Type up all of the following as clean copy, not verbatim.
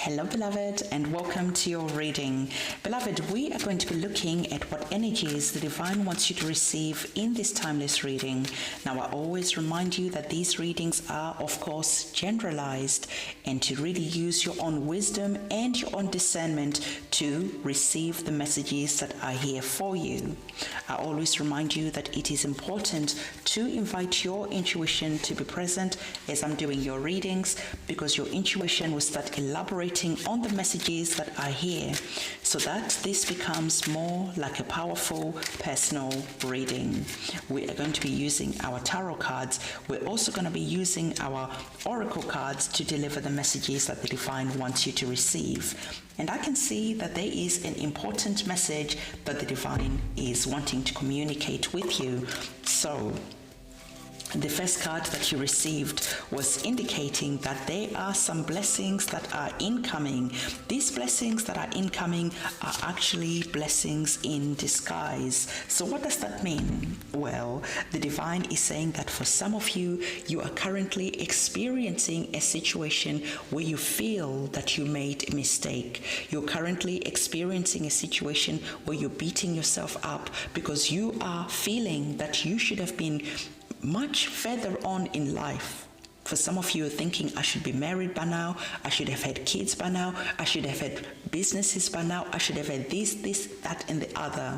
Hello beloved, and welcome to your reading. Beloved, we are going to be looking at what energies the divine wants you to receive in this timeless reading. Now, I always remind you that these readings are of course generalized, and to really use your own wisdom and your own discernment to receive the messages that are here for you. I always remind you that it is important to invite your intuition to be present as I'm doing your readings, because your intuition will start elaborating on the messages that are here, so that this becomes more like a powerful personal reading. We are going to be using our tarot cards. We're also going to be using our oracle cards to deliver the messages that the divine wants you to receive. And I can see that there is an important message that the divine is wanting to communicate with you. So the first card that you received was indicating that there are some blessings that are incoming. These blessings that are incoming are actually blessings in disguise. So what does that mean? Well, the divine is saying that for some of you, you are currently experiencing a situation where you feel that you made a mistake. You're currently experiencing a situation where you're beating yourself up because you are feeling that you should have been much further on in life. For some of you are thinking, I should be married by now, I should have had kids by now, I should have had businesses by now, I should have had this, that, and the other.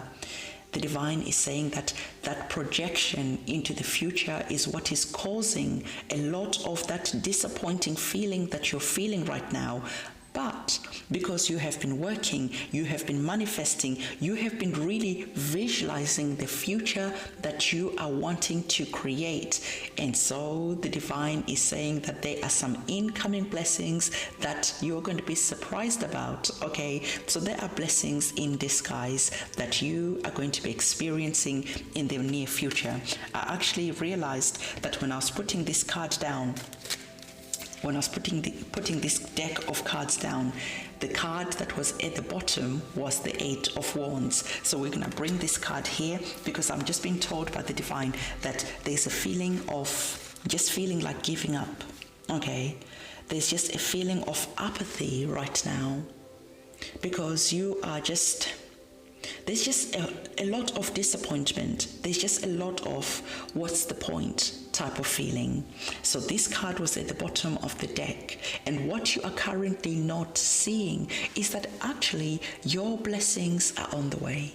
The divine is saying that that projection into the future is what is causing a lot of that disappointing feeling that you're feeling right now. But because you have been working, you have been manifesting, you have been really visualizing the future that you are wanting to create. And so the divine is saying that there are some incoming blessings that you're going to be surprised about. Okay, so there are blessings in disguise that you are going to be experiencing in the near future. I actually realized that when I was putting this card down, when I was putting this deck of cards down, the card that was at the bottom was the 8 of Wands. So we're going to bring this card here because I'm just being told by the divine that there's a feeling of just feeling like giving up. Okay, there's just a feeling of apathy right now because you are just... There's just a lot of disappointment. There's just a lot of what's the point type of feeling. So this card was at the bottom of the deck. And what you are currently not seeing is that actually your blessings are on the way.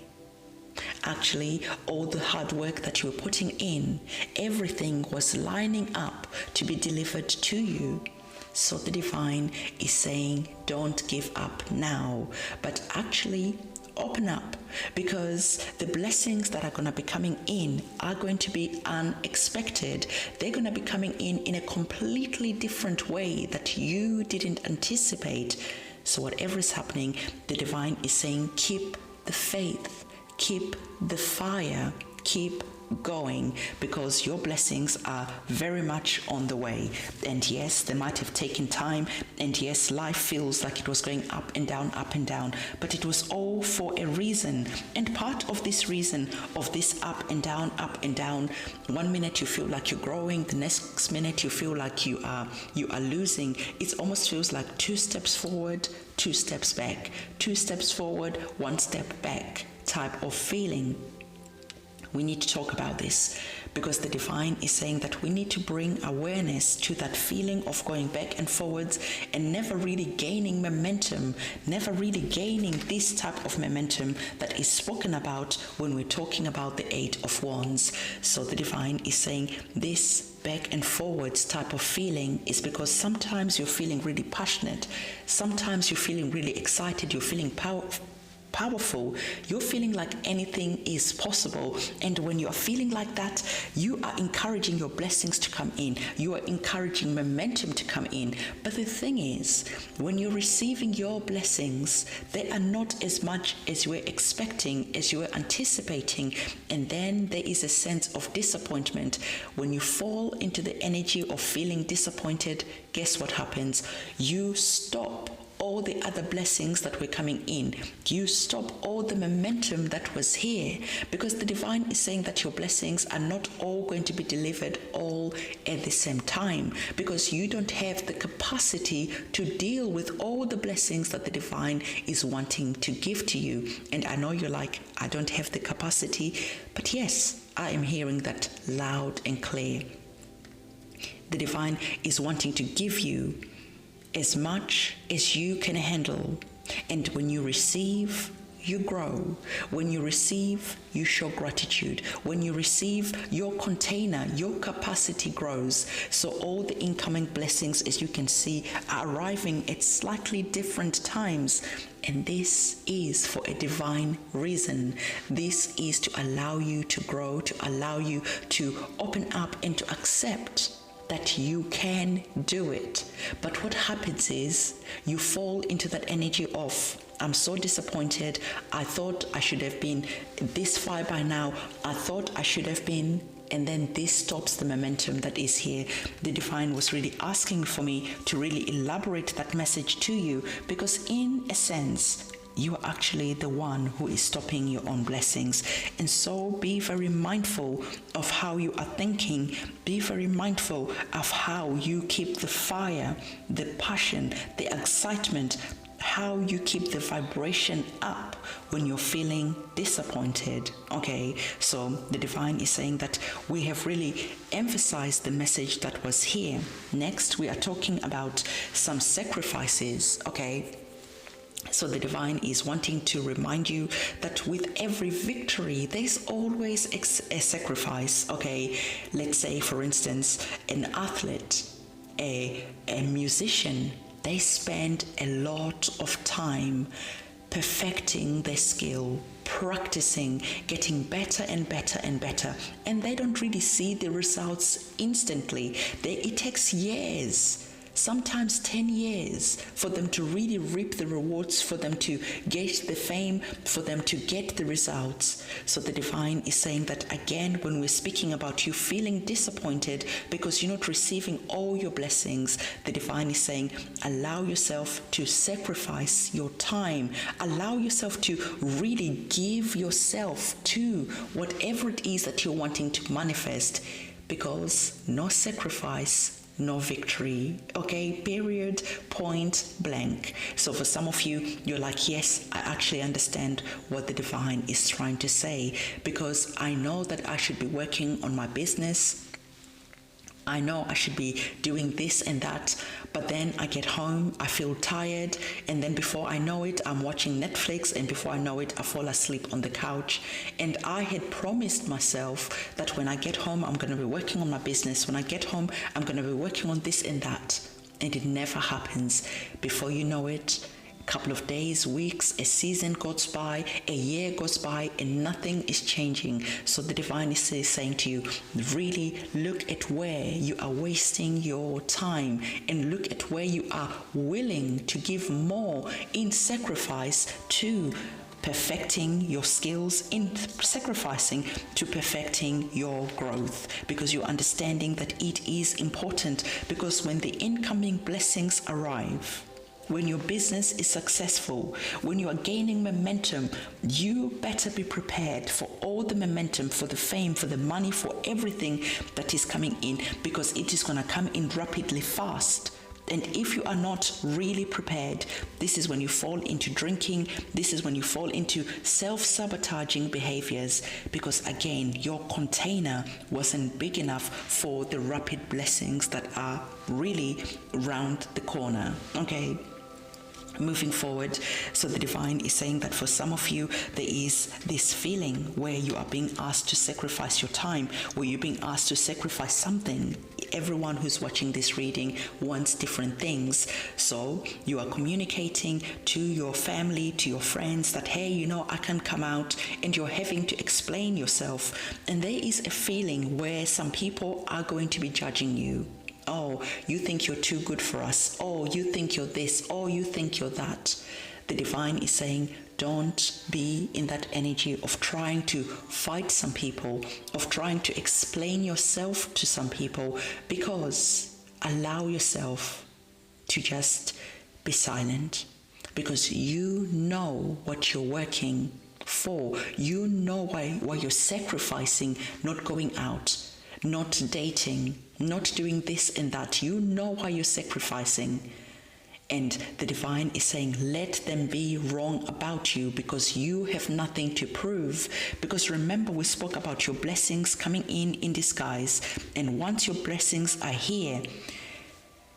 Actually, all the hard work that you were putting in, everything was lining up to be delivered to you. So the divine is saying, don't give up now, but actually open up, because the blessings that are going to be coming in are going to be unexpected. They're going to be coming in a completely different way that you didn't anticipate. So whatever is happening, the divine is saying, keep the faith, keep the fire, keep going, because your blessings are very much on the way. And yes, they might have taken time, and yes, life feels like it was going up and down, but it was all for a reason. And part of this reason of this up and down, one minute you feel like you're growing, the next minute you feel like you are losing. It almost feels like 2 steps forward, 2 steps back, 2 steps forward, 1 step back type of feeling. We need to talk about this because the divine is saying that we need to bring awareness to that feeling of going back and forwards and never really gaining momentum, never really gaining this type of momentum that is spoken about when we're talking about the 8 of Wands. So the divine is saying this back and forwards type of feeling is because sometimes you're feeling really passionate, sometimes you're feeling really excited, you're feeling powerful, you're feeling like anything is possible. And when you are feeling like that, you are encouraging your blessings to come in, you are encouraging momentum to come in. But the thing is, when you're receiving your blessings, they are not as much as you were expecting, as you were anticipating, and then there is a sense of disappointment. When you fall into the energy of feeling disappointed, guess what happens? You stop all the other blessings that were coming in. You stop all the momentum that was here, because the divine is saying that your blessings are not all going to be delivered all at the same time, because you don't have the capacity to deal with all the blessings that the divine is wanting to give to you. And I know you're like, I don't have the capacity, but yes, I am hearing that loud and clear. The divine is wanting to give you as much as you can handle. And when you receive, you grow. When you receive, you show gratitude. When you receive, your container, your capacity grows. So all the incoming blessings, as you can see, are arriving at slightly different times. And this is for a divine reason. This is to allow you to grow, to allow you to open up and to accept that you can do it. But what happens is you fall into that energy of, I'm so disappointed. I thought I should have been this far by now. I thought I should have been. And then this stops the momentum that is here. The divine was really asking for me to really elaborate that message to you, because in a sense, you are actually the one who is stopping your own blessings. And so be very mindful of how you are thinking. Be very mindful of how you keep the fire, the passion, the excitement, how you keep the vibration up when you're feeling disappointed. Okay, so the divine is saying that we have really emphasized the message that was here. Next, we are talking about some sacrifices. Okay, so the divine is wanting to remind you that with every victory, there's always a sacrifice. Okay, let's say, for instance, an athlete, a musician, they spend a lot of time perfecting their skill, practicing, getting better and better and better. And they don't really see the results instantly. It takes years, sometimes 10 years, for them to really reap the rewards, for them to get the fame, for them to get the results. So the divine is saying that again, when we're speaking about you feeling disappointed because you're not receiving all your blessings, the divine is saying, allow yourself to sacrifice your time. Allow yourself to really give yourself to whatever it is that you're wanting to manifest, because no sacrifice, no victory. Okay, period, point blank. So for some of you, you're like, yes, I actually understand what the divine is trying to say, because I know that I should be working on my business. I know I should be doing this and that, but then I get home, I feel tired, and then before I know it, I'm watching Netflix, and before I know it, I fall asleep on the couch. And I had promised myself that when I get home, I'm going to be working on my business. When I get home, I'm going to be working on this and that. And it never happens. Before you know it, couple of days, weeks, a season goes by, a year goes by, and nothing is changing. So the divine is saying to you, really look at where you are wasting your time, and look at where you are willing to give more in sacrifice to perfecting your skills, in sacrificing to perfecting your growth, because you're understanding that it is important. Because when the incoming blessings arrive, when your business is successful, when you are gaining momentum, you better be prepared for all the momentum, for the fame, for the money, for everything that is coming in, because it is going to come in rapidly fast. And if you are not really prepared, this is when you fall into drinking. This is when you fall into self-sabotaging behaviors, because again, your container wasn't big enough for the rapid blessings that are really around the corner. Okay. Moving forward, so the divine is saying that for some of you, there is this feeling where you are being asked to sacrifice your time, where you're being asked to sacrifice something. Everyone who's watching this reading wants different things. So you are communicating to your family, to your friends that, hey, you know, I can come out, and you're having to explain yourself. And there is a feeling where some people are going to be judging you. Oh, you think you're too good for us. Oh, you think you're this. Oh, you think you're that. The divine is saying, don't be in that energy of trying to fight some people, of trying to explain yourself to some people, because allow yourself to just be silent. because you know what you're working for. You know why you're sacrificing, not going out, not dating, not doing this and that. You know why you're sacrificing. And the divine is saying, let them be wrong about you, because you have nothing to prove. Because remember, we spoke about your blessings coming in disguise. And once your blessings are here,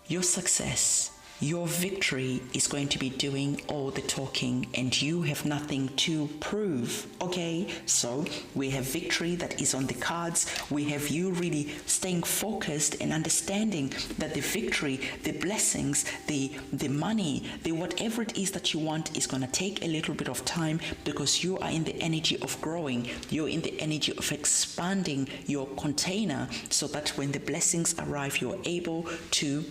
your success, your victory is going to be doing all the talking, and you have nothing to prove. Okay, so we have victory that is on the cards. We have you really staying focused and understanding that the victory, the blessings, the money, the whatever it is that you want is going to take a little bit of time, because you are in the energy of growing. You're in the energy of expanding your container, so that when the blessings arrive, you're able to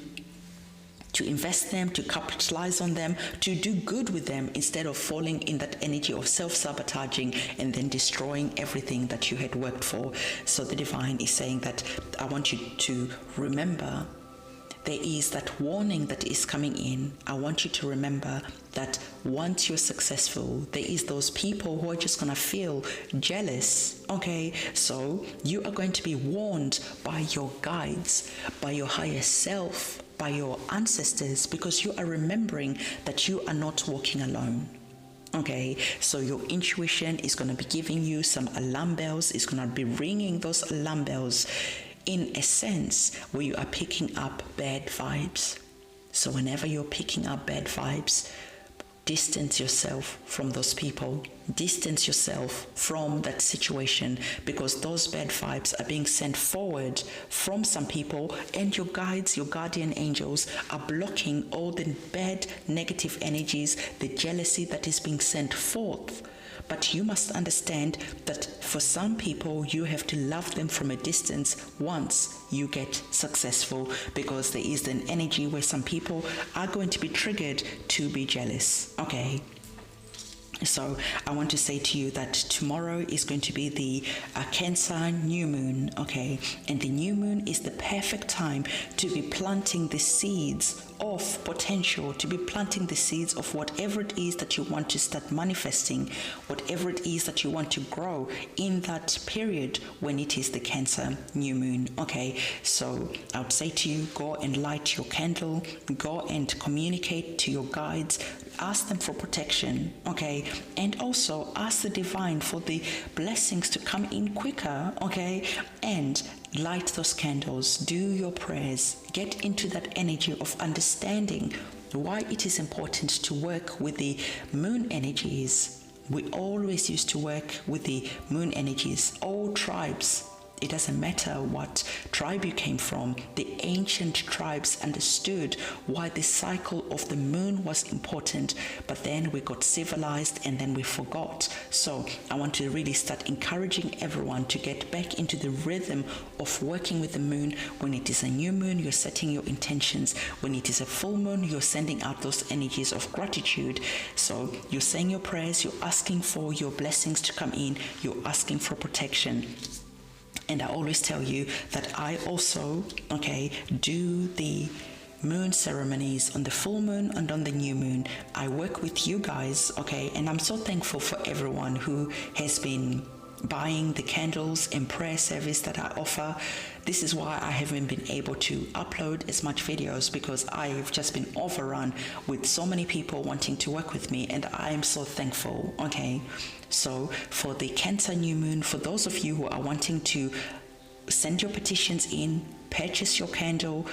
invest them, to capitalize on them, to do good with them, instead of falling in that energy of self-sabotaging and then destroying everything that you had worked for. So the divine is saying that I want you to remember there is that warning that is coming in. I want you to remember that once you're successful, there is those people who are just going to feel jealous. Okay, so you are going to be warned by your guides, by your higher self, by your ancestors, because you are remembering that you are not walking alone. Okay, so your intuition is going to be giving you some alarm bells. It's going to be ringing those alarm bells in a sense where you are picking up bad vibes. So whenever you're picking up bad vibes, distance yourself from those people, distance yourself from that situation, because those bad vibes are being sent forward from some people, and your guides, your guardian angels, are blocking all the bad negative energies, the jealousy that is being sent forth. But you must understand that for some people, you have to love them from a distance once you get successful, because there is an energy where some people are going to be triggered to be jealous. Okay. So I want to say to you that tomorrow is going to be the Cancer new moon, okay? And the new moon is the perfect time to be planting the seeds of potential, to be planting the seeds of whatever it is that you want to start manifesting, whatever it is that you want to grow in that period when it is the Cancer new moon, okay? So I would say to you, go and light your candle, go and communicate to your guides, ask them for protection, okay? And also ask the divine for the blessings to come in quicker, okay? And light those candles, do your prayers, get into that energy of understanding why it is important to work with the moon energies. We always used to work with the moon energies, all tribes. It doesn't matter what tribe you came from. The ancient tribes understood why the cycle of the moon was important, but then we got civilized and then we forgot. So I want to really start encouraging everyone to get back into the rhythm of working with the moon. When it is a new moon, you're setting your intentions. When it is a full moon, you're sending out those energies of gratitude. So you're saying your prayers, you're asking for your blessings to come in, you're asking for protection. And I always tell you that I also, okay, do the moon ceremonies on the full moon and on the new moon. I work with you guys, okay, and I'm so thankful for everyone who has been buying the candles and prayer service that I offer. This is why I haven't been able to upload as much videos, because I've just been overrun with so many people wanting to work with me, and I am so thankful, okay? So for the Cancer new moon, for those of you who are wanting to send your petitions in, purchase your candle,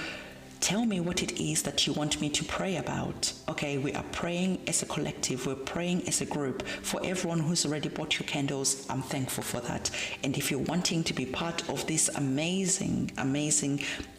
tell me what it is that you want me to pray about. Okay, we are praying as a collective, we're praying as a group. For everyone who's already bought your candles, I'm thankful for that. And if you're wanting to be part of this amazing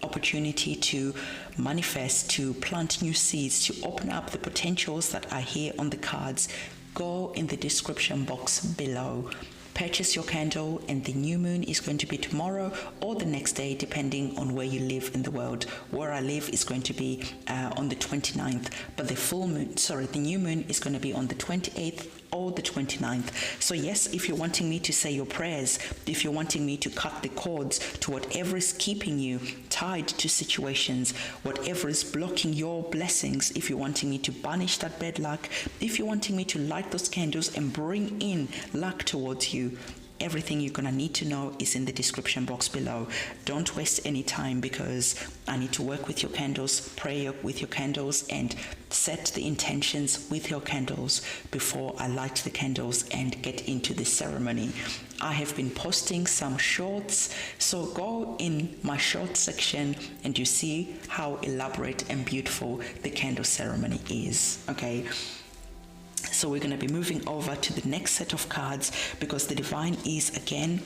opportunity to manifest, to plant new seeds, to open up the potentials that are here on the cards, go in the description box below. Purchase your candle, and the new moon is going to be tomorrow or the next day, depending on where you live in the world. Where I live is going to be on the 29th, but the new moon is going to be on the 28th or the 29th. So yes, if you're wanting me to say your prayers, if you're wanting me to cut the cords to whatever is keeping you tied to situations, whatever is blocking your blessings, if you're wanting me to banish that bad luck, if you're wanting me to light those candles and bring in luck towards you, everything you're going to need to know is in the description box below. Don't waste any time, because I need to work with your candles, pray with your candles, and set the intentions with your candles before I light the candles and get into the ceremony. I have been posting some shorts, so go in my short section and you see how elaborate and beautiful the candle ceremony is. Okay. So we're going to be moving over to the next set of cards, because the divine is again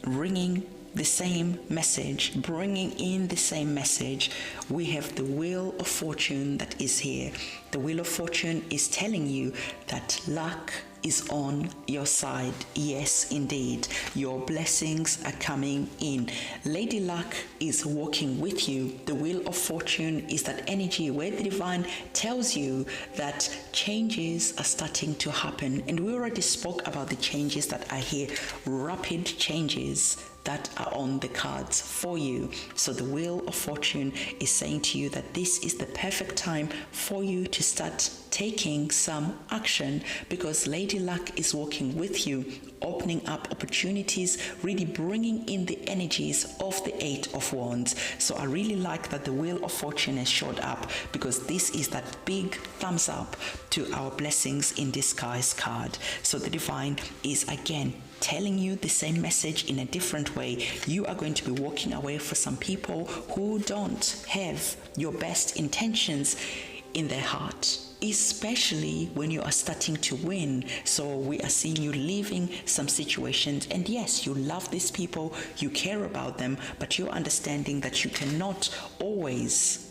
ringing the same message, bringing in the same message. We have the Wheel of Fortune that is here. The Wheel of Fortune is telling you that luck is on your side. Yes, indeed. Your blessings are coming in. Lady Luck is walking with you. The Wheel of Fortune is that energy where the divine tells you that changes are starting to happen. And we already spoke about the changes that are here, rapid changes that are on the cards for you. So the Wheel of Fortune is saying to you that this is the perfect time for you to start taking some action, because Lady Luck is walking with you, opening up opportunities, really bringing in the energies of the Eight of Wands. So I really like that the Wheel of Fortune has showed up, because this is that big thumbs up to our blessings in disguise card. So the divine is again telling you the same message in a different way. You are going to be walking away for some people who don't have your best intentions in their heart, especially when you are starting to win. So we are seeing you leaving some situations, and yes, you love these people, you care about them, but you're understanding that you cannot always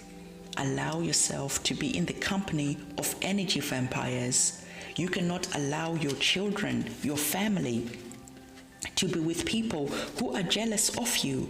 allow yourself to be in the company of energy vampires. You cannot allow your children, your family, to be with people who are jealous of you,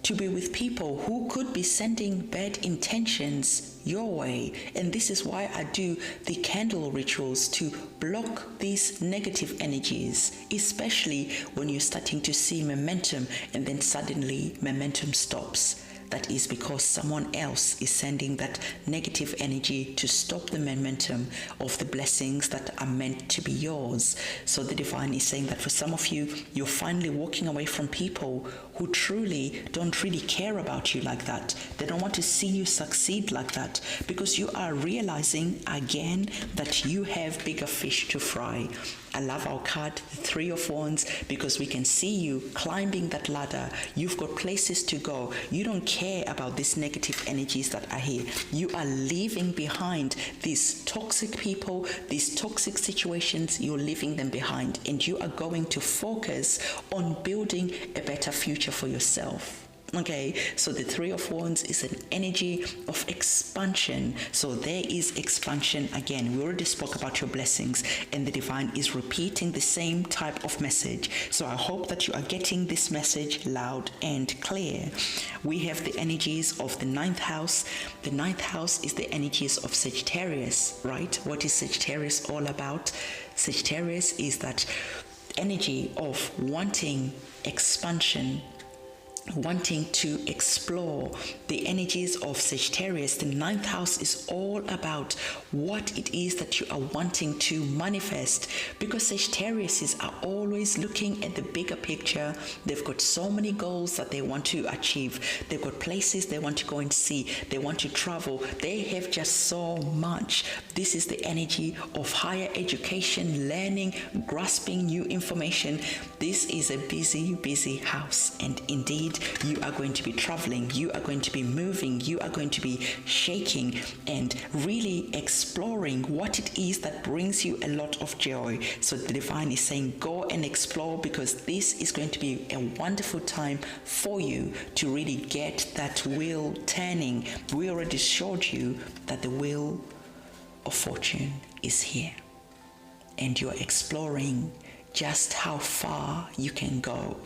to be with people who could be sending bad intentions your way. And this is why I do the candle rituals, to block these negative energies, especially when you're starting to see momentum and then suddenly momentum stops. That is because someone else is sending that negative energy to stop the momentum of the blessings that are meant to be yours. So the divine is saying that for some of you, you're finally walking away from people who truly don't really care about you like that. They don't want to see you succeed like that, because you are realizing again that you have bigger fish to fry. I love our card, the Three of Wands, because we can see you climbing that ladder. You've got places to go. You don't care about these negative energies that are here. You are leaving behind these toxic people, these toxic situations. You're leaving them behind, and you are going to focus on building a better future for yourself. Okay, so the Three of Wands is an energy of expansion. So there is expansion again. We already spoke about your blessings, and the divine is repeating the same type of message. So I hope that you are getting this message loud and clear. We have the energies of the 9th house. The 9th house is the energies of Sagittarius, right? What is Sagittarius all about? Sagittarius is that energy of wanting expansion, wanting to explore. The energies of Sagittarius, the 9th house, is all about what it is that you are wanting to manifest, because Sagittarius are always looking at the bigger picture. They've got so many goals that they want to achieve. They've got places they want to go and see. They want to travel. They have just so much. This is the energy of higher education, learning, grasping new information. This is a busy, busy house, and indeed you are going to be traveling, you are going to be moving, you are going to be shaking and really exploring what it is that brings you a lot of joy. So the divine is saying go and explore, because this is going to be a wonderful time for you to really get that wheel turning. We already showed you that the Wheel of Fortune is here, and you're exploring just how far you can go,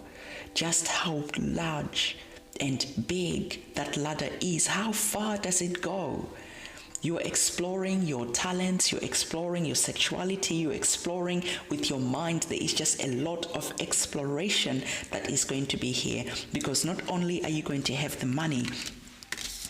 just how large and big that ladder is. How far does it go? You're exploring your talents, you're exploring your sexuality, you're exploring with your mind. There is just a lot of exploration that is going to be here, because not only are you going to have the money,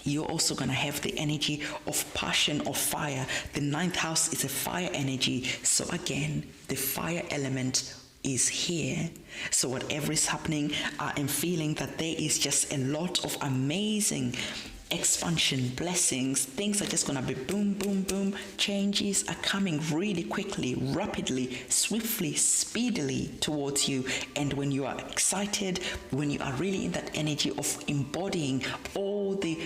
you're also going to have the energy of passion, of fire. The ninth house is a fire energy. So again, the fire element is here. So whatever is happening, I am feeling that there is just a lot of amazing expansion, blessings. Things are just gonna be boom, boom, boom. Changes are coming really quickly, rapidly, swiftly, speedily towards you. And when you are excited, when you are really in that energy of embodying all the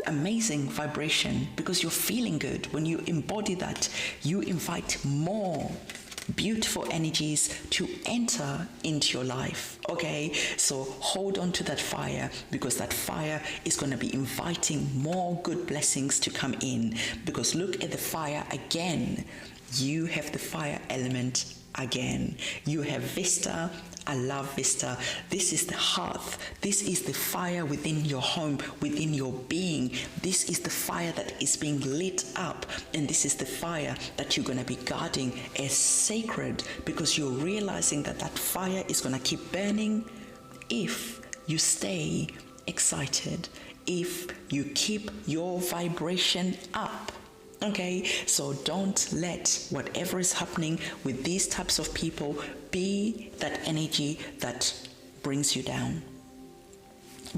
amazing vibration, because you're feeling good, when you embody that, you invite more beautiful energies to enter into your life. Okay, so hold on to that fire, because that fire is going to be inviting more good blessings to come in. Because look at the fire again. You have the fire element again. You have Vista. I love Vista. This is the hearth. This is the fire within your home, within your being. This is the fire that is being lit up. And this is the fire that you're going to be guarding as sacred, because you're realizing that that fire is going to keep burning if you stay excited, if you keep your vibration up. Okay, so don't let whatever is happening with these types of people be that energy that brings you down.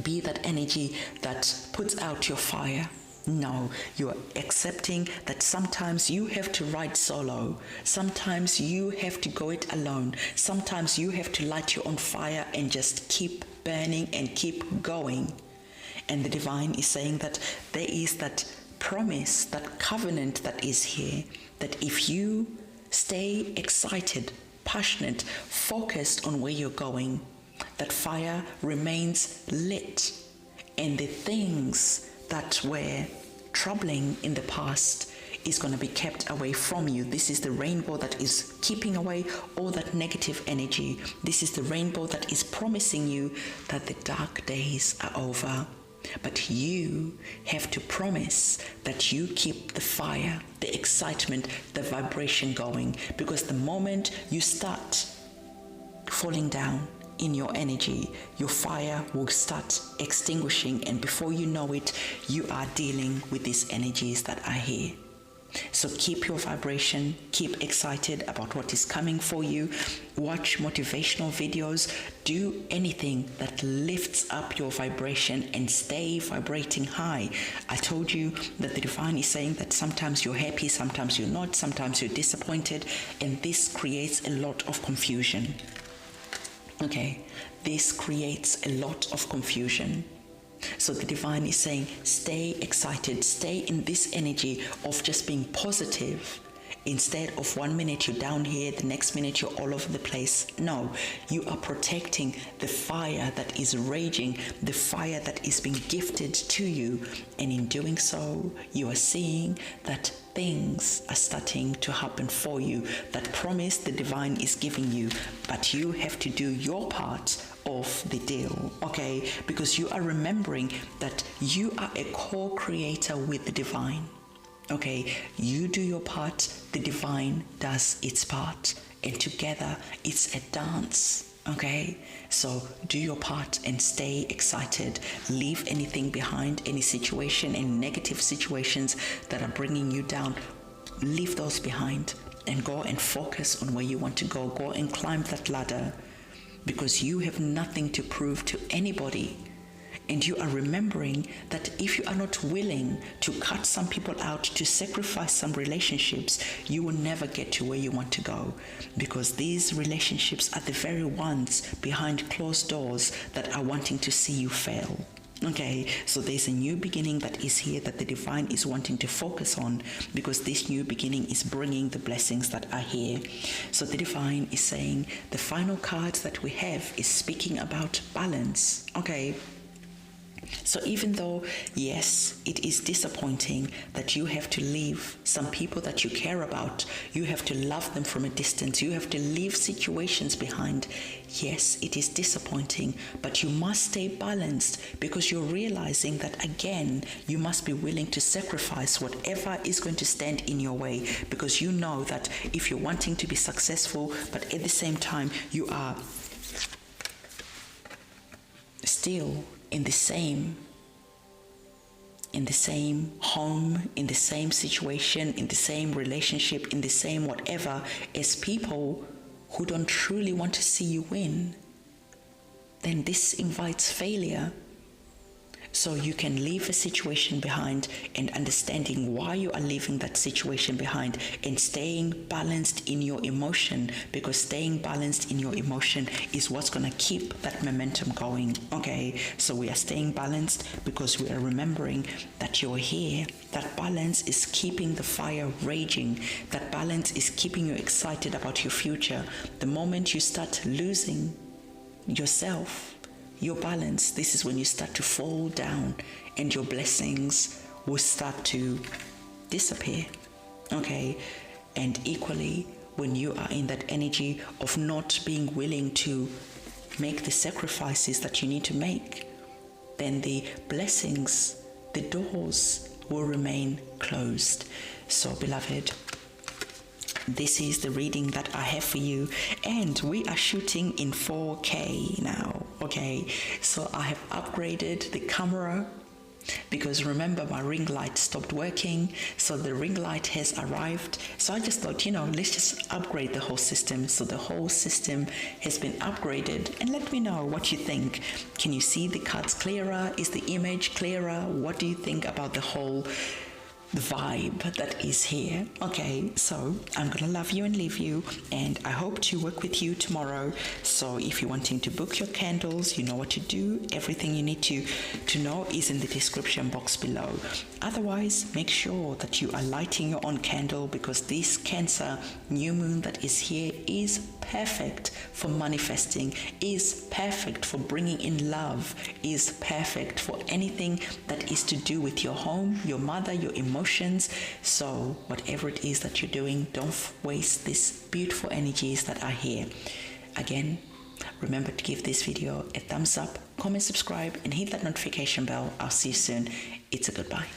Be that energy that puts out your fire. No, you're accepting that sometimes you have to ride solo. Sometimes you have to go it alone. Sometimes you have to light your own fire and just keep burning and keep going. And the divine is saying that there is that promise, that covenant that is here, that if you stay excited, passionate, focused on where you're going, that fire remains lit, and the things that were troubling in the past is going to be kept away from you. This is the rainbow that is keeping away all that negative energy. This is the rainbow that is promising you that the dark days are over. But you have to promise that you keep the fire, the excitement, the vibration going. Because the moment you start falling down in your energy, your fire will start extinguishing. And before you know it, you are dealing with these energies that are here. So keep your vibration, keep excited about what is coming for you. Watch motivational videos, do anything that lifts up your vibration and stay vibrating high. I told you that the divine is saying that sometimes you're happy, sometimes you're not, sometimes you're disappointed, and this creates a lot of confusion. Okay, this creates a lot of confusion. So the divine is saying, stay excited, stay in this energy of just being positive. Instead of 1 minute you're down here, the next minute you're all over the place. No, you are protecting the fire that is raging, the fire that is being gifted to you. And in doing so, you are seeing that things are starting to happen for you. That promise the divine is giving you, but you have to do your part of the deal, okay? Because you are remembering that you are a co-creator with the divine. Okay, you do your part, the divine does its part, and together it's a dance. Okay, so do your part and stay excited. Leave anything behind, any situation, any negative situations that are bringing you down. Leave those behind and go and focus on where you want to go. Go and climb that ladder, because you have nothing to prove to anybody. And you are remembering that if you are not willing to cut some people out, to sacrifice some relationships, you will never get to where you want to go. Because these relationships are the very ones behind closed doors that are wanting to see you fail. Okay, so there's a new beginning that is here that the divine is wanting to focus on, because this new beginning is bringing the blessings that are here. So the divine is saying the final card that we have is speaking about balance. Okay. So even though, yes, it is disappointing that you have to leave some people that you care about, you have to love them from a distance, you have to leave situations behind. Yes, it is disappointing, but you must stay balanced, because you're realizing that, again, you must be willing to sacrifice whatever is going to stand in your way, because you know that if you're wanting to be successful, but at the same time you are still in the same home, in the same situation, in the same relationship, in the same whatever, as people who don't truly want to see you win, then this invites failure. So you can leave a situation behind, and understanding why you are leaving that situation behind, and staying balanced in your emotion, because staying balanced in your emotion is what's going to keep that momentum going. Okay, so we are staying balanced because we are remembering that you're here. That balance is keeping the fire raging. That balance is keeping you excited about your future. The moment you start losing yourself, your balance, this is when you start to fall down, and your blessings will start to disappear. Okay, and equally, when you are in that energy of not being willing to make the sacrifices that you need to make, then the blessings, the doors will remain closed. So, beloved, this is the reading that I have for you, and we are shooting in 4K now. Okay, so I have upgraded the camera, because remember, my ring light stopped working, so the ring light has arrived. So I just thought, let's just upgrade the whole system. So the whole system has been upgraded, and let me know what you think. Can you see the cards clearer? Is the image clearer? What do you think about the whole vibe that is here? Okay, so I'm gonna love you and leave you, and I hope to work with you tomorrow. So if you're wanting to book your candles, you know what to do. Everything you need to know is in the description box below. Otherwise, make sure that you are lighting your own candle, because this Cancer new moon that is here is perfect for manifesting, is perfect for bringing in love, is perfect for anything that is to do with your home, your mother, your emotions. So whatever it is that you're doing, don't waste these beautiful energies that are here. Again, remember to give this video a thumbs up, comment, subscribe, and hit that notification bell. I'll see you soon. It's a goodbye.